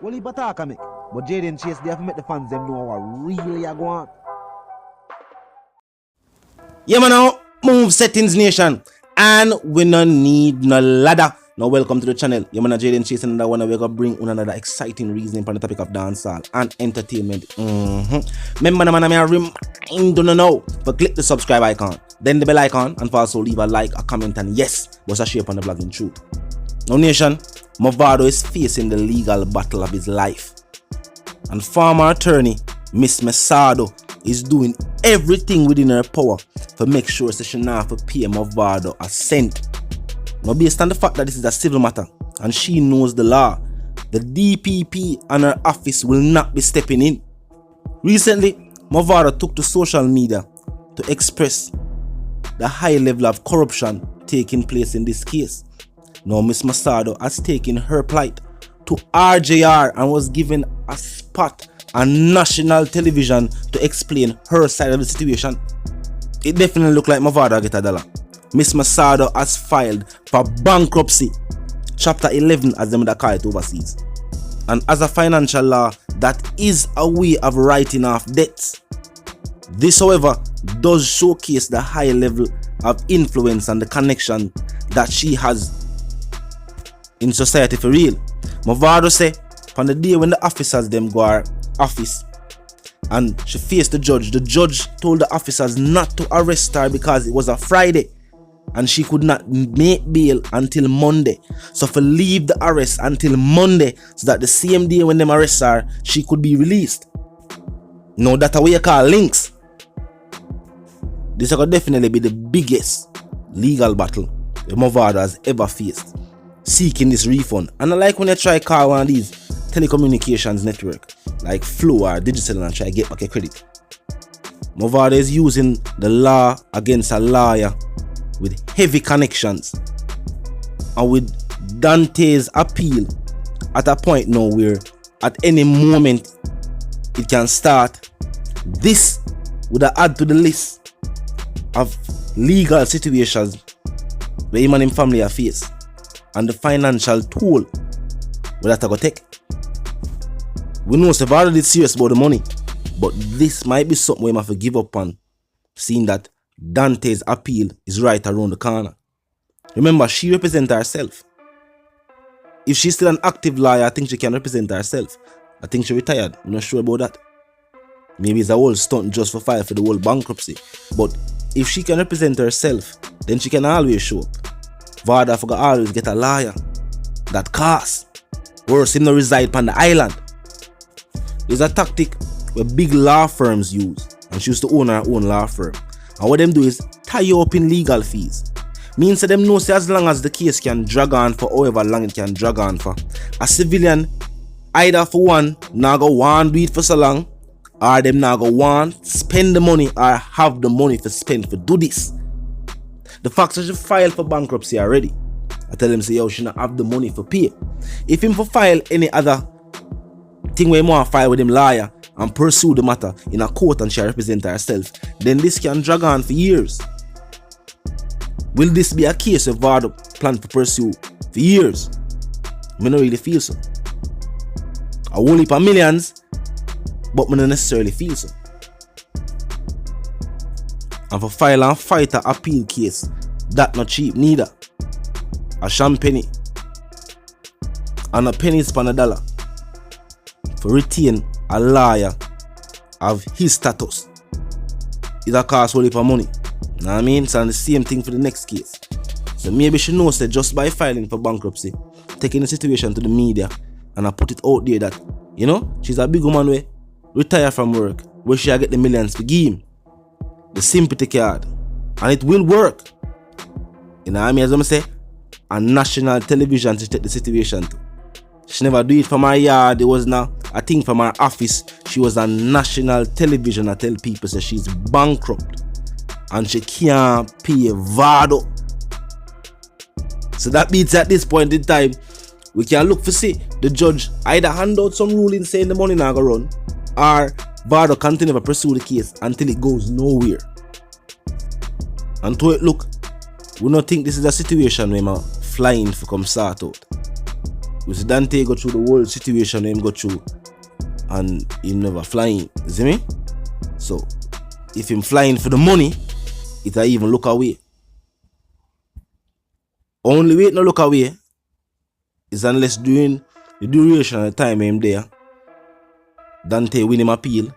Well, he attack me. But Jayden Chase, they have to make the fans them know what really are going on. Yeah, man, now, move settings nation. And we no need no ladder. Now, welcome to the channel. Yeah, man, Jayden Chase, and I want to bring another exciting reasoning on the topic of dancehall and entertainment. Remember, man, I remind you now, but click the subscribe icon, then the bell icon, and also leave a like, a comment, and yes, what's a shape on the blogging truth. Now, nation, Movado is facing the legal battle of his life. And former attorney, Miss Messado, is doing everything within her power to make sure she not have to pay Movado a cent. Now, based on the fact that this is a civil matter and she knows the law, the DPP and her office will not be stepping in. Recently, Movado took to social media to express the high level of corruption taking place in this case. Now, Miss Messado has taken her plight to RJR and was given a spot on national television to explain her side of the situation. It definitely looked like Movado get a dollar. Miss Messado has filed for bankruptcy, chapter 11 as them that call it overseas. And as a financial law, that is a way of writing off debts. This, however, does showcase the high level of influence and the connection that she has in society for real. Movado say, on the day when the officers them go her office and she faced the judge told the officers not to arrest her because it was a Friday and she could not make bail until Monday. So for leave the arrest until Monday so that the same day when them arrest her, she could be released. Now that's what you call links. This could definitely be the biggest legal battle the Movado has ever faced, seeking this refund. And I like when you try call one of these telecommunications network like Flow or Digital and try to get back a credit. Movado is using the law against a lawyer with heavy connections, and with Dante's appeal at a point now where at any moment it can start. This would add to the list of legal situations where him and his family are faced and the financial toll where that go take. We know Movado already serious about the money, but this might be something we have to give up on, seeing that Dante's appeal is right around the corner. Remember, she represents herself. If she's still an active lawyer, I think she can represent herself. I think she retired. I'm not sure about that. Maybe it's a whole stunt just for file for the whole bankruptcy. But if she can represent herself, then she can always show up. Movado forgot always get a lawyer that costs. Worse, him no reside on the island. There's a tactic where big law firms use, and she used to own her own law firm. And what them do is tie you up in legal fees. Means that them know say as long as the case can drag on for however long it can drag on for, a civilian either for one now go want do it for so long, or them now go want spend the money or have the money to spend for do this. The fact that she filed for bankruptcy already, I tell them say yo she not have the money for pay. If him for file any other thing where he want to file with him lawyer and pursue the matter in a court and she represent herself, then this can drag on for years. Will this be a case of Movado plan to pursue for years? I don't really feel so. I won't leap on millions, but I don't necessarily feel so. And for file and fight a appeal case, that not cheap neither. A champagne and a penny span a dollar for retain a lawyer of his status. It a cost whole heap of money. Know what I mean? So the same thing for the next case. So maybe she knows that just by filing for bankruptcy, taking the situation to the media, and I put it out there that, you know, she's a big woman where retire from work, where she get the millions to give him. The sympathy card. And it will work. You know what I mean? As I say, a national television to take the situation to. She never do it from her yard. It was now, I think from her office, she was on national television. I tell people that she's bankrupt and she can't pay Movado. So that means at this point in time, we can look for see the judge either hand out some ruling saying the money not go run, or Movado continue to pursue the case until it goes nowhere. And to it look, we don't think this is a situation where I'm flying for come sort out. With Dante go through the whole situation him go through and he never flying. You see me? So if him flying for the money, it even look away. Only way it no look away is unless during the duration of the time him there, Dante win him appeal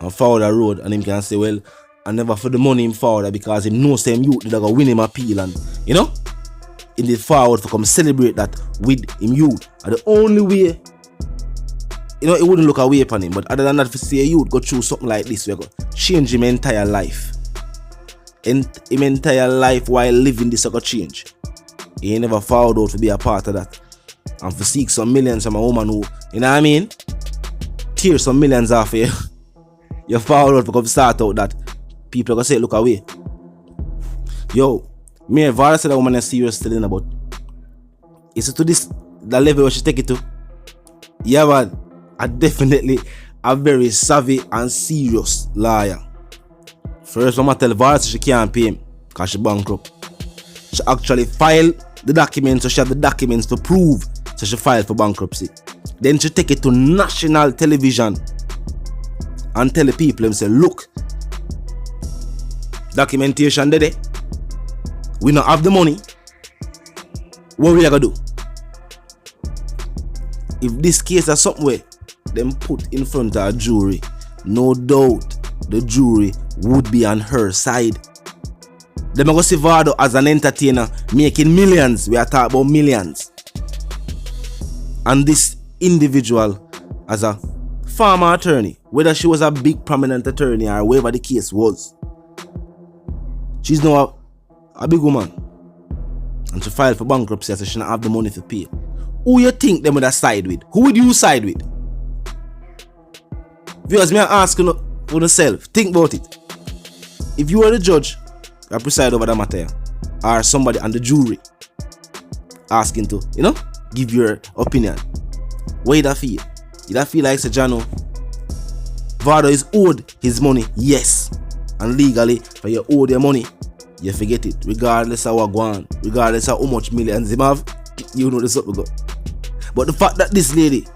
and forward the road and him can say, well, I never for the money him forward because him know same youth that go win him appeal and you know in the forward to come celebrate that with him youth. And the only way, you know, it wouldn't look away upon him, but other than that, if you see a youth go through something like this, we're going to change him entire life. Him entire life while living this going to change. He ain't never found out to be a part of that. And for seek some millions from a woman who, you know what I mean? Tear some millions off you. You found out to come start out that people are going to say, look away. Yo, me and Vara said that woman is serious still in about. Is it to this, the level where she take it to? Yeah, man. I definitely a very savvy and serious liar. First, I'm going to tell Vara she can't pay him because she bankrupt. She actually filed the documents, so she have the documents to prove so she filed for bankruptcy. Then she take it to national television and tell the people and say, look, documentation there. We don't have the money. What we are gonna do? If this case is something where them put in front of a jury, no doubt the jury would be on her side. Them go see Movado as an entertainer making millions. We are talking about millions. And this individual as a former attorney, whether she was a big prominent attorney or whatever the case was, she's now a big woman. And she filed for bankruptcy so she don't have the money to pay. Who you think them would have side with? Who would you side with? Viewers, me ask you for yourself. Think about it. If you were the judge that preside over the matter, or somebody on the jury asking to, you know, give your opinion, what you feel? You feel like say Jano, Movado is owed his money, yes. And legally, for you owe their money, you forget it. Regardless of what go on, regardless of how much millions they have, you know the something go. But the fact that this lady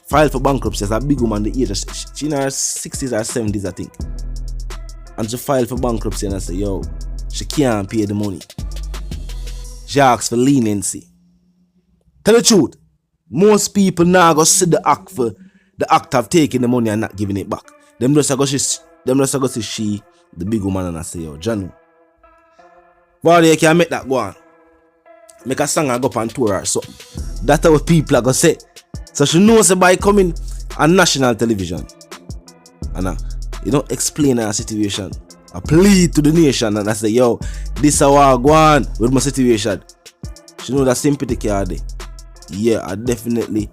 filed for bankruptcy as a big woman, the age, she in her 60s or 70s, I think. And she filed for bankruptcy and I say, yo, she can't pay the money. She asks for leniency. Tell the truth, most people now go see the act for the act of taking the money and not giving it back. Them just go see she, the big woman, and I say, yo, Janu, Movado, you can make that go on. Make a song and go up on tour or something. That's what people are going to say. So she knows by coming on national television and you don't explain her situation. I plead to the nation and I say, yo, this is how I go on with my situation. She know that sympathy card there. Yeah, I definitely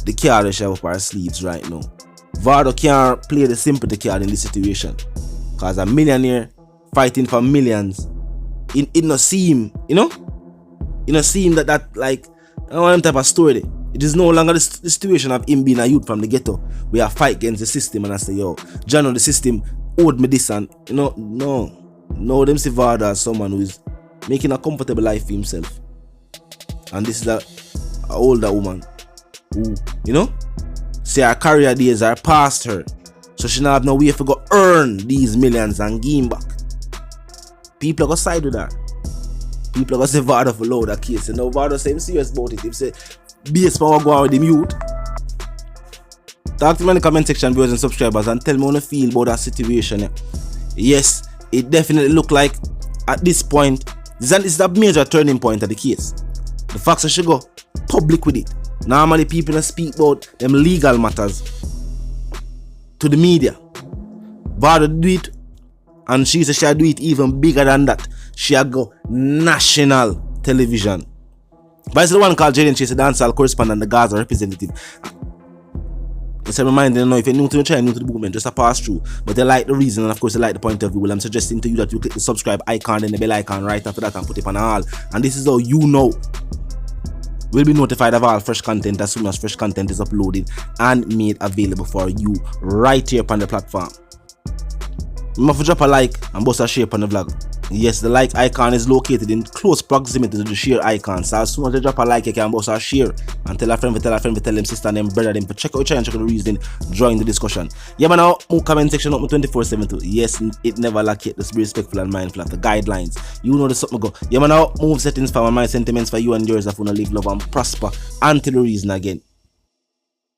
the card that she have up her sleeves right now. Movado can't play the sympathy card in this situation. Because a millionaire fighting for millions, it not seem, you know? It not seem that like, I don't want them type of story there. It is no longer the situation of him being a youth from the ghetto. We are fight against the system and I say, yo, Jano, the system owed me this and, you know, no, them see Movado as someone who is making a comfortable life for himself. And this is a older woman who, you know, say her career days are past her. So she don't have no way to go earn these millions and give him back. People are going to side with her. People are going to say Movado for load that case. And now Movado say him serious about it. He say, base power go on with him youth. Talk to me in the comment section, viewers and subscribers, and tell me how you feel about that situation. Yes, it definitely look like at this point, this is a major turning point of the case. The facts should go public with it. Normally people don't speak about them legal matters to the media. Movado do it, and she said she'll do it even bigger than that. She'll go national television. But it's the one called Jayden, she's a dancehall correspondent, the Gaza representative. It's a reminder, you know, if you're new to the channel, new to the movement, just a pass through. But they like the reason, and of course they like the point of view. Well, I'm suggesting to you that you click the subscribe icon and the bell icon right after that and put it on all. And this is how you know we'll be notified of all fresh content as soon as fresh content is uploaded and made available for you right here upon the platform. Remember to drop a like and bust a share on the vlog. Yes, the like icon is located in close proximity to the share icon. So as soon as they drop a like, you can boss a share and tell a friend, tell them sister, them brother, them check out and check out the reason, join the discussion. Yeah, man, now move comment section up 24/7 too. Yes, it never lack it. Let's be respectful and mindful of the guidelines. You know the something go. Yeah, man, now move settings for my sentiments for you and yours if you wanna live, love and prosper until the reason again.